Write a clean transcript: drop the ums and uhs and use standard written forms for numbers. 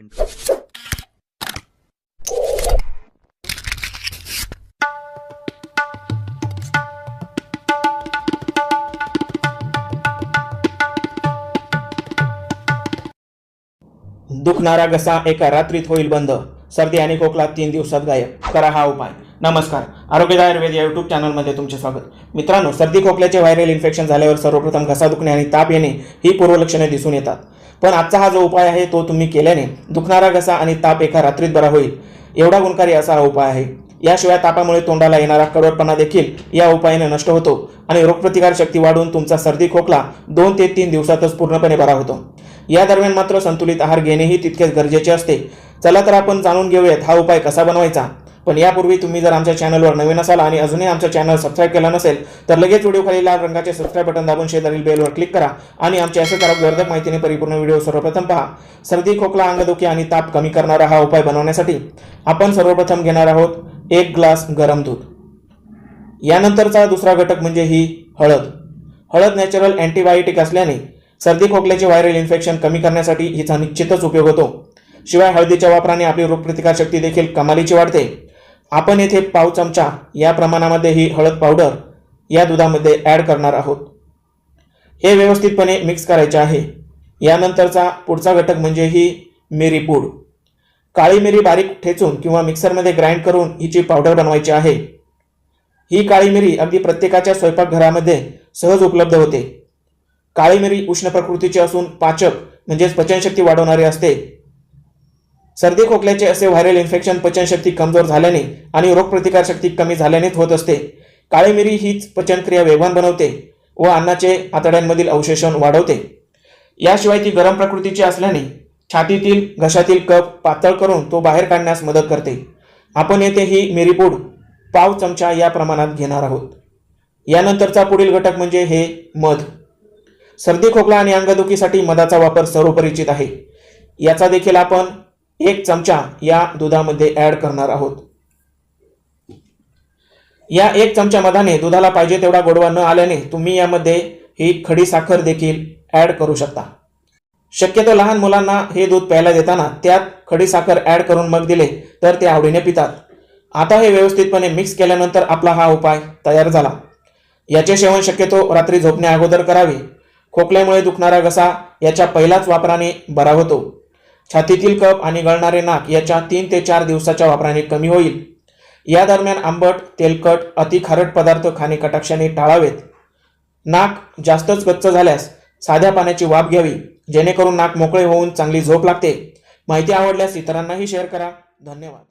into. दुखणारा घसा एका रात्रीत होईल बंद, सर्दी आणि खोकला 3 दिवसात गायब. करा हा उपाय. नमस्कार, आरोग्यदायी आयुर्वेद या यूट्यूब चॅनलमध्ये तुमचे स्वागत. मित्रांनो, सर्दी खोकल्याचे व्हायरल इन्फेक्शन झाल्यावर सर्वप्रथम घसा दुखणे आणि ताप येणे ही पूर्वलक्षणे दिसून येतात. पण आजचा हा जो उपाय आहे तो तुम्ही केल्याने दुखणारा घसा आणि ताप एका रात्रीत बरा होईल, एवढा गुणकारी असा हा उपाय आहे. याशिवाय तापामुळे तोंडाला येणारा कडवटपणा देखील या उपायाने नष्ट होतो आणि रोगप्रतिकार शक्ती वाढून तुमचा सर्दी खोकला 2 ते 3 दिवसातच पूर्णपणे बरा होतो. या दरम्यान मात्र संतुलित आहार घेणेही तितकेच गरजेचे असते. चला तर आपण जाणून घेऊयात हा उपाय कसा बनवायचा. पण यापूर्वी तुम्ही जर आमच्या चॅनलवर नवीन असाल आणि अजूनही आमच्या चॅनल सबस्क्राईब केला नसेल तर लगेच व्हिडिओ खाली लाल रंगाचे सबस्क्राईब बटन दाबून शेजारील बेलवर क्लिक करा आणि आमचे असेच आरोग्यवर्धक माहितीने परिपूर्ण व्हिडिओ सर्वप्रथम पहा. सर्दी खोकला अंगदुखी आणि ताप कमी करणारा हा उपाय बनवण्यासाठी आपण सर्वप्रथम घेणार आहोत 1 ग्लास गरम दूध. यानंतरचा दुसरा घटक म्हणजे ही हळद. हळद नॅचरल अँटीबायोटिक असल्याने सर्दी खोकल्याचे व्हायरल इन्फेक्शन कमी करण्यासाठी हिचा निश्चितच उपयोग होतो. शिवाय हळदीच्या वापराने आपली रोगप्रतिकार शक्ती देखील कमालीची वाढते. आपण येथे पाव चमचा या प्रमाणामध्ये ही हळद पावडर या दुधामध्ये ॲड करणार आहोत. हे व्यवस्थितपणे मिक्स करायचे आहे. यानंतरचा पुढचा घटक म्हणजे ही मिरी पूड. काळी मिरी बारीक ठेचून किंवा मिक्सरमध्ये ग्राइंड करून हिची पावडर बनवायची आहे. ही काळी मिरी अगदी प्रत्येकाच्या स्वयंपाकघरामध्ये सहज उपलब्ध होते. काळी मिरी उष्ण प्रकृतीची असून पाचक म्हणजेच पचनशक्ती वाढवणारी असते. सर्दी खोकल्याचे असे व्हायरल इन्फेक्शन पचनशक्ती कमजोर झाल्याने आणि रोगप्रतिकार शक्ती कमी झाल्यानेच होत असते. काळी मिरी हीच पचनक्रिया वेगवान बनवते व अन्नाचे आतड्यांमधील अवशोषण वाढवते. याशिवाय ती गरम प्रकृतीची असल्याने छातीतील घशातील कफ पातळ करून तो बाहेर काढण्यास मदत करते. आपण येथे ही मिरी पूड पाव चमचा या प्रमाणात घेणार आहोत. यानंतरचा पुढील घटक म्हणजे हे मध. सर्दी खोकला आणि अंगदुखीसाठी मधाचा वापर सर्वपरिचित आहे. याचा देखील आपण 1 चमचा या दुधामध्ये ॲड करणार आहोत. या 1 चमचा मधाने दुधाला पाहिजे तेवढा गोडवा न आल्याने तुम्ही यामध्ये ही खडी साखर देखील ॲड करू शकता. शक्यतो लहान मुलांना हे दूध प्यायला देताना त्यात खडी साखर ॲड करून मग दिले तर ते आवडीने पितात. आता हे व्यवस्थितपणे मिक्स केल्यानंतर आपला हा उपाय तयार झाला. याचे सेवन शक्यतो रात्री झोपण्या अगोदर करावे. खोकल्यामुळे दुखणारा घसा याच्या पहिल्याच वापराने बरा होतो. छातीतील कफ आणि गळणारे नाक याच्या 3 ते 4 दिवसाच्या वापराने कमी होईल. या दरम्यान आंबट, तेलकट, अति खारट पदार्थ खाणे कटाक्षाने टाळावेत. नाक जास्तच गच्च झाल्यास साध्या पाण्याची वाफ घ्यावी, जेणेकरून नाक मोकळे होऊन चांगली झोप लागते. माहिती आवडल्यास इतरांनाही शेअर करा. धन्यवाद.